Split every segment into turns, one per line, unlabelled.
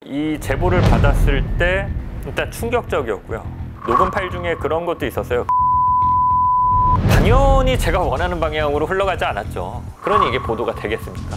이 제보를 받았을 때 일단 충격적이었고요. 녹음 파일 중에 그런 것도 있었어요. 당연히 제가 원하는 방향으로 흘러가지 않았죠. 그러니 이게 보도가 되겠습니까?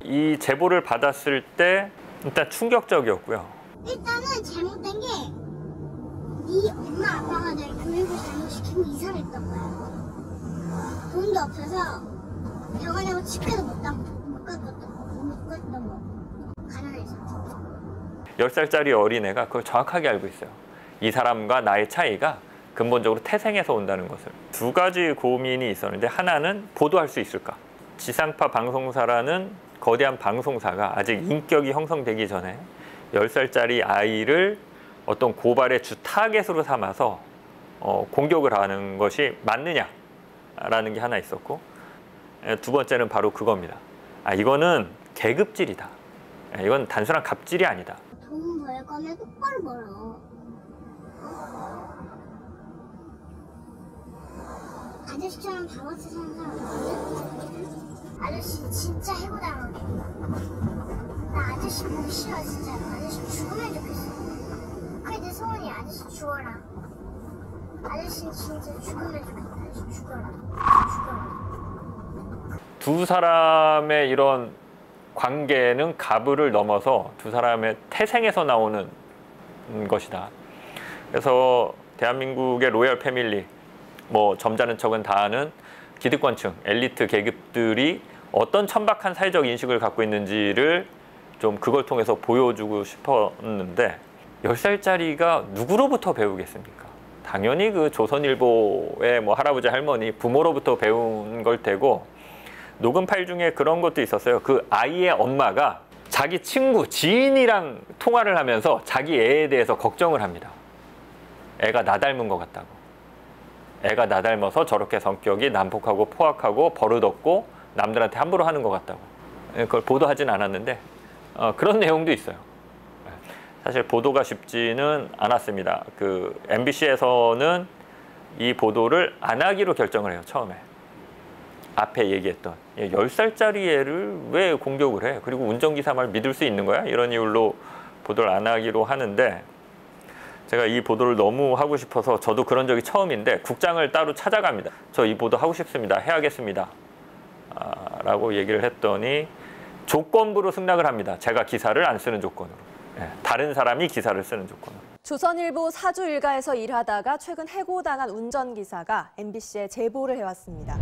이 제보를 받았을 때 일단 충격적이었고요.
일단은 잘못된 게 네 엄마 아빠가 날 교육을 잘못시키고 이사를 했던 거야. 돈도 없어서 병원에 치과도 못 갔던 거. 가난해서.
10살짜리 어린애가 그걸 정확하게 알고 있어요. 이 사람과 나의 차이가 근본적으로 태생에서 온다는 것을. 두 가지 고민이 있었는데, 하나는 보도할 수 있을까? 지상파 방송사라는 거대한 방송사가 아직 인격이 형성되기 전에 10살짜리 아이를 어떤 고발의 주 타겟으로 삼아서 공격을 하는 것이 맞느냐라는 게 하나 있었고, 두 번째는 바로 그겁니다. 이거는 계급질이다. 이건 단순한 갑질이 아니다.
돈 벌 거면 똑바로 벌어. 아저씨처럼 바보같이 사는 사람 없거든? 아저씨 진짜 해고당하게. 나 아저씨 보기 싫어 진짜. 아저씨 죽으면 좋겠어. 그게 내 소원이야. 아저씨 죽어라. 아저씨 진짜 죽으면 좋겠다. 아저씨 죽어라. 죽어라.
두 사람의 이런 관계는 가부를 넘어서 두 사람의 태생에서 나오는 것이다. 그래서 대한민국의 로열 패밀리, 뭐 점잖은 척은 다 아는 기득권층, 엘리트 계급들이 어떤 천박한 사회적 인식을 갖고 있는지를 좀 그걸 통해서 보여주고 싶었는데, 10살짜리가 누구로부터 배우겠습니까? 당연히 그 조선일보의 뭐 할아버지 할머니 부모로부터 배운 걸 테고, 녹음 파일 중에 그런 것도 있었어요. 그 아이의 엄마가 자기 친구, 지인이랑 통화를 하면서 자기 애에 대해서 걱정을 합니다. 애가 나 닮은 것 같다고. 애가 나 닮아서 저렇게 성격이 난폭하고 포악하고 버릇없고 남들한테 함부로 하는 것 같다고. 그걸 보도하진 않았는데 그런 내용도 있어요. 사실 보도가 쉽지는 않았습니다. 그 MBC에서는 이 보도를 안 하기로 결정을 해요. 처음에. 앞에 얘기했던 10살짜리 애를 왜 공격을 해? 그리고 운전기사 말 믿을 수 있는 거야? 이런 이유로 보도를 안 하기로 하는데, 제가 이 보도를 너무 하고 싶어서 저도 그런 적이 처음인데 국장을 따로 찾아갑니다. 저 이 보도 하고 싶습니다. 해야겠습니다. 라고 얘기를 했더니 조건부로 승낙을 합니다. 제가 기사를 안 쓰는 조건으로. 다른 사람이 기사를 쓰는 조건으로.
조선일보 사주 일가에서 일하다가 최근 해고당한 운전기사가 MBC에 제보를 해왔습니다.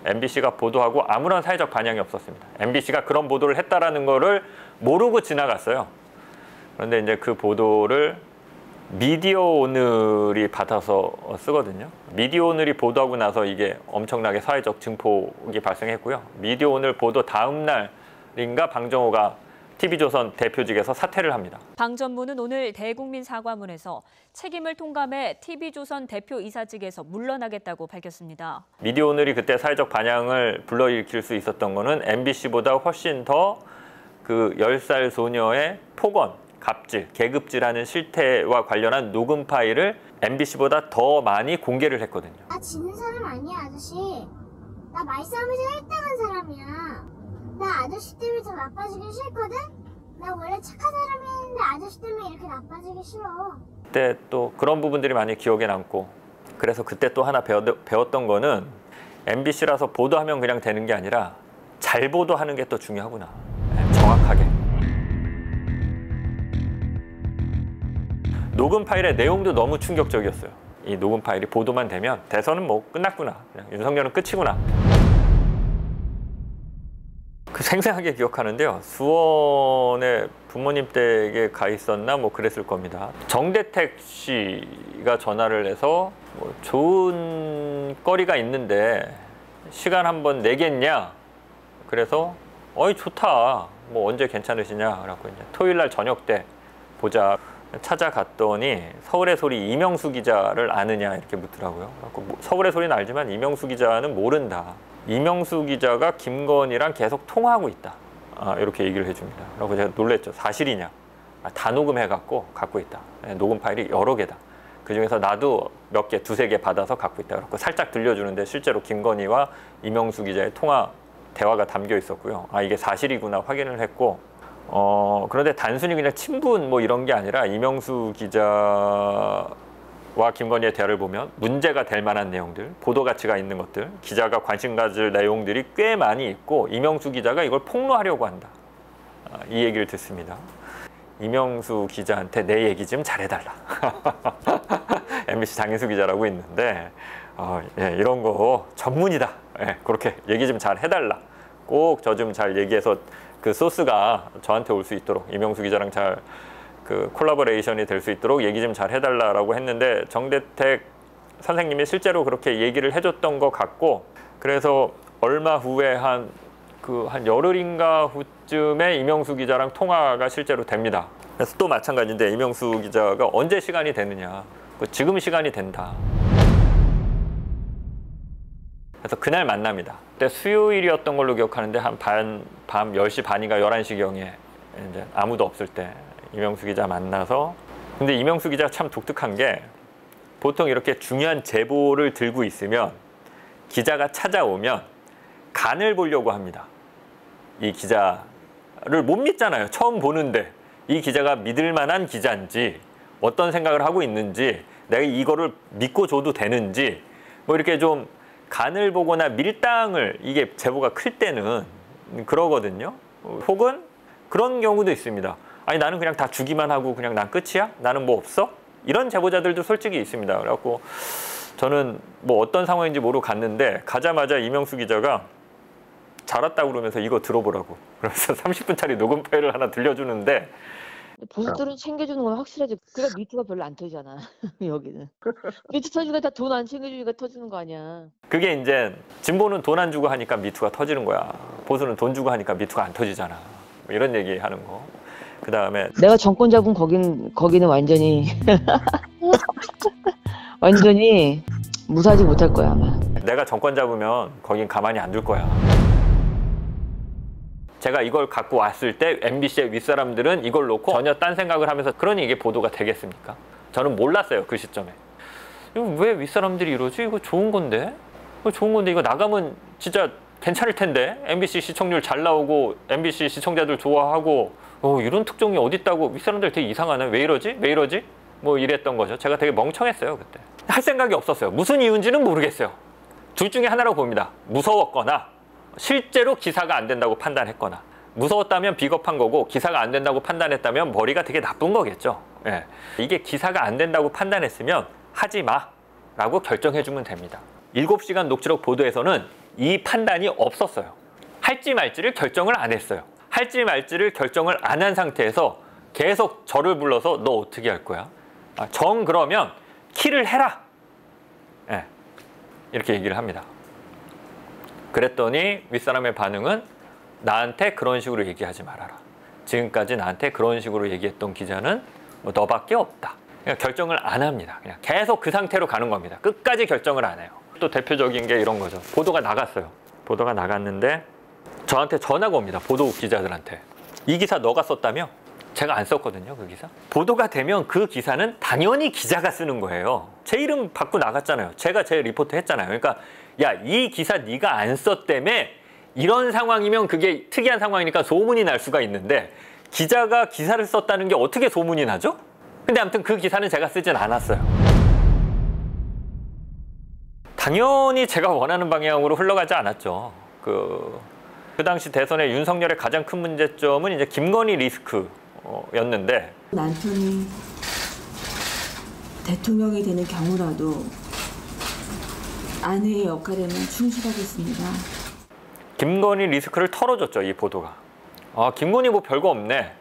MBC가 보도하고 아무런 사회적 반향이 없었습니다. MBC가 그런 보도를 했다라는 거를 모르고 지나갔어요. 그런데 이제 그 보도를 미디어오늘이 받아서 쓰거든요. 미디어오늘이 보도하고 나서 이게 엄청나게 사회적 증폭이 발생했고요. 미디어오늘 보도 다음 날인가 방정호가 TV조선 대표직에서 사퇴를 합니다.
방 전무는 오늘 대국민 사과문에서 책임을 통감해 TV조선 대표이사직에서 물러나겠다고 밝혔습니다.
미디어오늘이 그때 사회적 반향을 불러일으킬 수 있었던 거는 MBC보다 훨씬 더 그 10살 소녀의 폭언, 갑질, 계급질하는 실태와 관련한 녹음 파일을 MBC보다 더 많이 공개를 했거든요.
나 지는 사람 아니야 아저씨. 나 말싸움에서 1등한 사람이야. 나 아저씨 때문에 더 나빠지기 싫거든? 나 원래 착한 사람이었는데 아저씨 때문에 이렇게 나빠지기 싫어.
그때 또 그런 부분들이 많이 기억에 남고, 그래서 그때 또 하나 배웠던 거는 MBC라서 보도하면 그냥 되는 게 아니라 잘 보도하는 게 또 중요하구나. 정확하게. 녹음 파일의 내용도 너무 충격적이었어요. 이 녹음 파일이 보도만 되면 대선은 뭐 끝났구나. 그냥 윤석열은 끝이구나. 그 생생하게 기억하는데요. 수원에 부모님 댁에 가 있었나 뭐 그랬을 겁니다. 정대택 씨가 전화를 해서 뭐 좋은 거리가 있는데 시간 한번 내겠냐? 그래서 어이 좋다. 뭐 언제 괜찮으시냐? 그래갖고 이제 토요일 날 저녁 때 보자. 찾아갔더니 서울의 소리 이명수 기자를 아느냐 이렇게 묻더라고요. 서울의 소리는 알지만 이명수 기자는 모른다. 이명수 기자가 김건희랑 계속 통화하고 있다. 이렇게 얘기를 해줍니다. 그리고 제가 놀랬죠. 사실이냐? 다 녹음해갖고 갖고 있다. 녹음 파일이 여러 개다. 그중에서 나도 몇 개, 두세 개 받아서 갖고 있다. 그래서 살짝 들려주는데 실제로 김건희와 이명수 기자의 대화가 담겨 있었고요. 이게 사실이구나 확인을 했고, 그런데 단순히 그냥 친분 뭐 이런 게 아니라 이명수 기자와 김건희의 대화를 보면 문제가 될 만한 내용들, 보도 가치가 있는 것들, 기자가 관심 가질 내용들이 꽤 많이 있고 이명수 기자가 이걸 폭로하려고 한다. 이 얘기를 듣습니다. 이명수 기자한테 내 얘기 좀 잘해달라. MBC 장인수 기자라고 있는데 예, 이런 거 전문이다. 예, 그렇게 얘기 좀 잘 해달라. 꼭 저 좀 잘 얘기해서 그 소스가 저한테 올 수 있도록 이명수 기자랑 잘 그 콜라보레이션이 될 수 있도록 얘기 좀 잘 해달라라고 했는데 정대택 선생님이 실제로 그렇게 얘기를 해줬던 것 같고, 그래서 얼마 후에 한 열흘인가 후쯤에 이명수 기자랑 통화가 실제로 됩니다. 그래서 또 마찬가지인데 이명수 기자가 언제 시간이 되느냐. 지금 시간이 된다. 그래서 그날 만납니다. 그때 수요일이었던 걸로 기억하는데 한 밤 10시 반인가 11시경에 이제 아무도 없을 때 이명수 기자 만나서, 근데 이명수 기자가 참 독특한 게 보통 이렇게 중요한 제보를 들고 있으면 기자가 찾아오면 간을 보려고 합니다. 이 기자를 못 믿잖아요. 처음 보는데 이 기자가 믿을 만한 기자인지, 어떤 생각을 하고 있는지, 내가 이거를 믿고 줘도 되는지, 뭐 이렇게 좀 간을 보거나 밀당을, 이게 제보가 클 때는 그러거든요. 혹은 그런 경우도 있습니다. 아니 나는 그냥 다 주기만 하고 그냥 난 끝이야? 나는 뭐 없어? 이런 제보자들도 솔직히 있습니다. 그래갖고 저는 뭐 어떤 상황인지 모르고 갔는데 가자마자 이명수 기자가 잘 왔다고 그러면서 이거 들어보라고. 그래서 30분짜리 녹음 파일을 하나 들려주는데,
보수들은 챙겨주는 건 확실하지. 그러니까 미투가 별로 안 터지잖아. 여기는. 미투 터지니까 다 돈 안 챙겨주니까 터지는 거 아니야.
그게 이제 진보는 돈 안 주고 하니까 미투가 터지는 거야. 보수는 돈 주고 하니까 미투가 안 터지잖아. 뭐 이런 얘기 하는 거. 그 다음에
내가 정권 잡은 거기는 완전히 완전히 무사하지 못할 거야 아마.
내가 정권 잡으면 거긴 가만히 안 둘 거야. 제가 이걸 갖고 왔을 때 MBC의 윗사람들은 이걸 놓고 전혀 딴 생각을 하면서, 그러니 이게 보도가 되겠습니까? 저는 몰랐어요, 그 시점에. 이거 왜 윗사람들이 이러지? 이거 좋은 건데? 이거 나가면 진짜 괜찮을 텐데? MBC 시청률 잘 나오고 MBC 시청자들 좋아하고 이런 특종이 어디 있다고 윗사람들 되게 이상하네. 왜 이러지? 뭐 이랬던 거죠. 제가 되게 멍청했어요, 그때. 할 생각이 없었어요. 무슨 이유인지는 모르겠어요. 둘 중에 하나라고 봅니다. 무서웠거나 실제로 기사가 안 된다고 판단했거나. 무서웠다면 비겁한 거고 기사가 안 된다고 판단했다면 머리가 되게 나쁜 거겠죠. 예. 이게 기사가 안 된다고 판단했으면 하지 마라고 결정해주면 됩니다. 7시간 녹취록 보도에서는 이 판단이 없었어요. 할지 말지를 결정을 안 했어요. 할지 말지를 결정을 안 한 상태에서 계속 저를 불러서 너 어떻게 할 거야? 그러면 키를 해라. 예. 이렇게 얘기를 합니다. 그랬더니 윗사람의 반응은 나한테 그런 식으로 얘기하지 말아라. 지금까지 나한테 그런 식으로 얘기했던 기자는 뭐 너밖에 없다. 그냥 결정을 안 합니다. 그냥 계속 그 상태로 가는 겁니다. 끝까지 결정을 안 해요. 또 대표적인 게 이런 거죠. 보도가 나갔어요. 보도가 나갔는데 저한테 전화가 옵니다. 보도국 기자들한테. 이 기사 너가 썼다며? 제가 안 썼거든요, 그 기사. 보도가 되면 그 기사는 당연히 기자가 쓰는 거예요. 제 이름 받고 나갔잖아요. 제가 제 리포트 했잖아요. 그러니까 야, 이 기사 네가 안 썼다며? 이런 상황이면 그게 특이한 상황이니까 소문이 날 수가 있는데 기자가 기사를 썼다는 게 어떻게 소문이 나죠? 근데 아무튼 그 기사는 제가 쓰진 않았어요. 당연히 제가 원하는 방향으로 흘러가지 않았죠. 그 당시 대선의 윤석열의 가장 큰 문제점은 이제 김건희 리스크였는데,
남편이 대통령이 되는 경우라도 아내의 역할에는 충실하겠습니다.
김건희 리스크를 털어줬죠, 이 보도가. 김건희 뭐 별거 없네.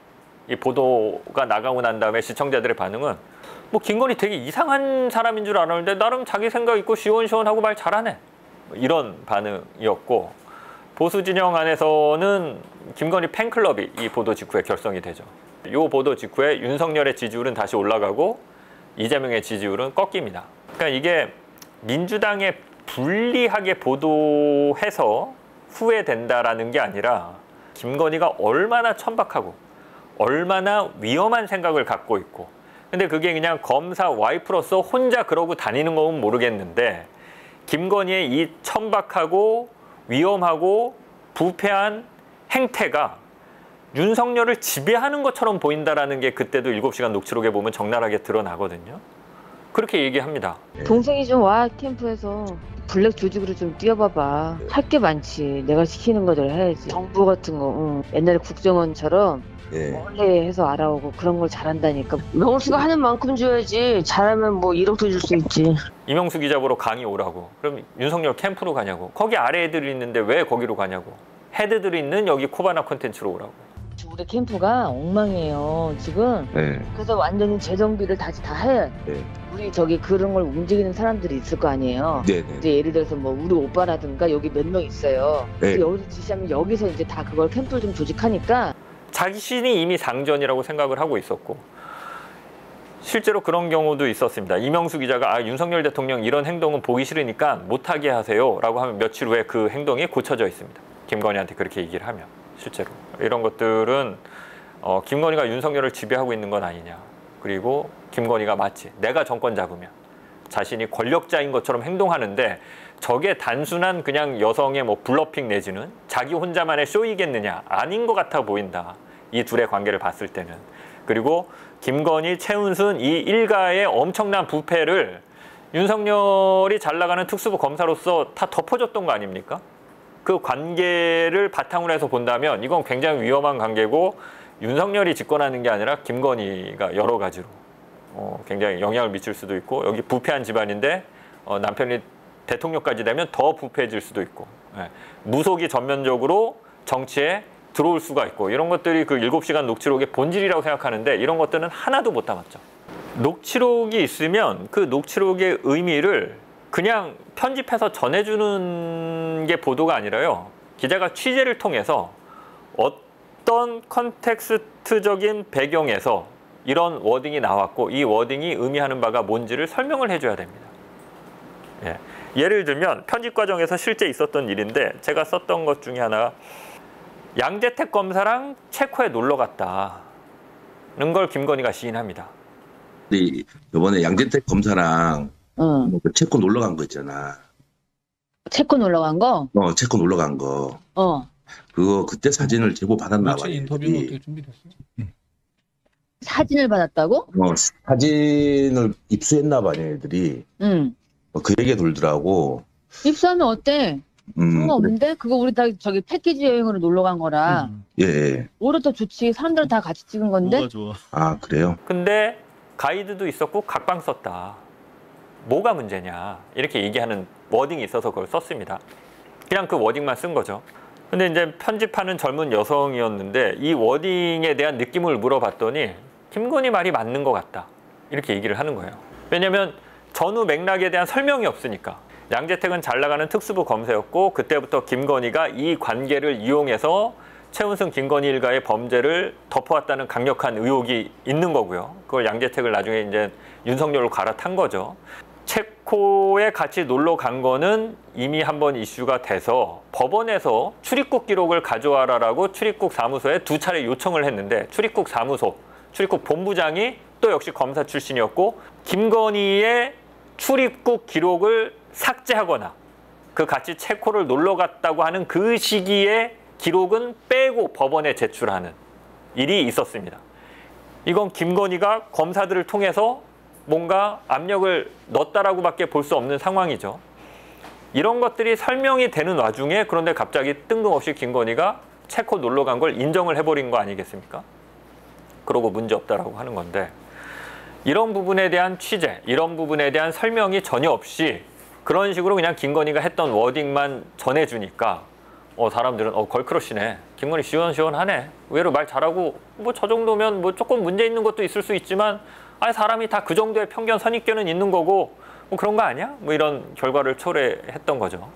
이 보도가 나가고 난 다음에 시청자들의 반응은 뭐 김건희 되게 이상한 사람인 줄 알았는데 나름 자기 생각 있고 시원시원하고 말 잘하네. 이런 반응이었고, 보수 진영 안에서는 김건희 팬클럽이 이 보도 직후에 결성이 되죠. 이 보도 직후에 윤석열의 지지율은 다시 올라가고 이재명의 지지율은 꺾입니다. 그러니까 이게 민주당의 불리하게 보도해서 후회된다라는 게 아니라 김건희가 얼마나 천박하고 얼마나 위험한 생각을 갖고 있고, 근데 그게 그냥 검사 와이프로서 혼자 그러고 다니는 건 모르겠는데 김건희의 이 천박하고 위험하고 부패한 행태가 윤석열을 지배하는 것처럼 보인다라는 게 그때도 7시간 녹취록에 보면 적나라하게 드러나거든요. 그렇게 얘기합니다.
동생이 좀 와 캠프에서 블랙 조직으로 좀 뛰어봐봐. 할 게 많지. 내가 시키는 거들 해야지. 정부 같은 거 옛날에 국정원처럼 멀리 해서 알아오고 그런 걸 잘한다니까. 명수가 하는 만큼 줘야지. 잘하면 뭐 1억도 줄 수 있지.
이명수 기자 보러 강의 오라고. 그럼 윤석열 캠프로 가냐고. 거기 아래 애들이 있는데 왜 거기로 가냐고. 헤드들이 있는 여기 코바나 콘텐츠로 오라고.
우리 캠프가 엉망이에요 지금. 그래서 완전히 재정비를 다시 다 해. 우리 저기 그런 걸 움직이는 사람들이 있을 거 아니에요. 이제 예를 들어서 뭐 우리 오빠라든가 여기 몇 명 있어요. 여기서 지시하면 여기서 이제 다 그걸 캠프를 좀 조직하니까.
자신이 이미 상전이라고 생각을 하고 있었고 실제로 그런 경우도 있었습니다. 이명수 기자가 윤석열 대통령 이런 행동은 보기 싫으니까 못하게 하세요 라고 하면 며칠 후에 그 행동이 고쳐져 있습니다. 김건희한테 그렇게 얘기를 하면. 실제로 이런 것들은 김건희가 윤석열을 지배하고 있는 건 아니냐. 그리고 김건희가 마치 내가 정권 잡으면 자신이 권력자인 것처럼 행동하는데 저게 단순한 그냥 여성의 뭐 블러핑 내지는 자기 혼자만의 쇼이겠느냐. 아닌 것 같아 보인다. 이 둘의 관계를 봤을 때는. 그리고 김건희, 최은순 이 일가의 엄청난 부패를 윤석열이 잘 나가는 특수부 검사로서 다 덮어줬던 거 아닙니까? 그 관계를 바탕으로 해서 본다면 이건 굉장히 위험한 관계고 윤석열이 집권하는 게 아니라 김건희가 여러 가지로 굉장히 영향을 미칠 수도 있고 여기 부패한 집안인데 남편이 대통령까지 되면 더 부패해질 수도 있고 무속이 전면적으로 정치에 들어올 수가 있고 이런 것들이 그 7시간 녹취록의 본질이라고 생각하는데 이런 것들은 하나도 못 담았죠. 녹취록이 있으면 그 녹취록의 의미를 그냥 편집해서 전해주는 게 보도가 아니라요. 기자가 취재를 통해서 어떤 컨텍스트적인 배경에서 이런 워딩이 나왔고 이 워딩이 의미하는 바가 뭔지를 설명을 해줘야 됩니다. 예를 들면 편집 과정에서 실제 있었던 일인데 제가 썼던 것 중에 하나가 양재택 검사랑 체코에 놀러 갔다는 걸 김건희가 시인합니다.
이번에 양재택 검사랑 체코 놀러 간 거 있잖아.
체코 놀러 간 거?
체코 놀러 간 거. 그거 그때 사진을 제보 받았나 봐.
인터뷰는 어떻게 준비됐어?
사진을 받았다고?
사진을 입수했나 봐, 얘네들이. 그 얘기가 돌더라고.
입수하면 어때? 상관없는데? 그거 우리 다 저기 패키지 여행으로 놀러 간 거라. 오히려 더 좋지. 사람들은 다 같이 찍은 건데.
뭐가 좋아?
아, 그래요?
근데 가이드도 있었고 각방 썼다. 뭐가 문제냐 이렇게 얘기하는 워딩이 있어서 그걸 썼습니다. 그냥 그 워딩만 쓴 거죠. 근데 이제 편집하는 젊은 여성이었는데 이 워딩에 대한 느낌을 물어봤더니 김건희 말이 맞는 것 같다 이렇게 얘기를 하는 거예요. 왜냐하면 전후 맥락에 대한 설명이 없으니까. 양재택은 잘 나가는 특수부 검사였고 그때부터 김건희가 이 관계를 이용해서 최은순 김건희 일가의 범죄를 덮어왔다는 강력한 의혹이 있는 거고요. 그걸 양재택을 나중에 이제 윤석열로 갈아탄 거죠. 체코에 같이 놀러 간 거는 이미 한번 이슈가 돼서 법원에서 출입국 기록을 가져와라라고 출입국 사무소에 2차례 요청을 했는데 출입국 사무소, 출입국 본부장이 또 역시 검사 출신이었고 김건희의 출입국 기록을 삭제하거나 그 같이 체코를 놀러 갔다고 하는 그 시기에 기록은 빼고 법원에 제출하는 일이 있었습니다. 이건 김건희가 검사들을 통해서 뭔가 압력을 넣었다라고밖에 볼 수 없는 상황이죠. 이런 것들이 설명이 되는 와중에 그런데 갑자기 뜬금없이 김건희가 체코 놀러 간 걸 인정을 해버린 거 아니겠습니까? 그러고 문제 없다라고 하는 건데 이런 부분에 대한 취재, 이런 부분에 대한 설명이 전혀 없이 그런 식으로 그냥 김건희가 했던 워딩만 전해주니까 사람들은 걸크러쉬네. 김건희 시원시원하네. 의외로 말 잘하고 뭐 저 정도면 뭐 조금 문제 있는 것도 있을 수 있지만 사람이 다 그 정도의 편견, 선입견은 있는 거고 뭐 그런 거 아니야? 뭐 이런 결과를 초래했던 거죠.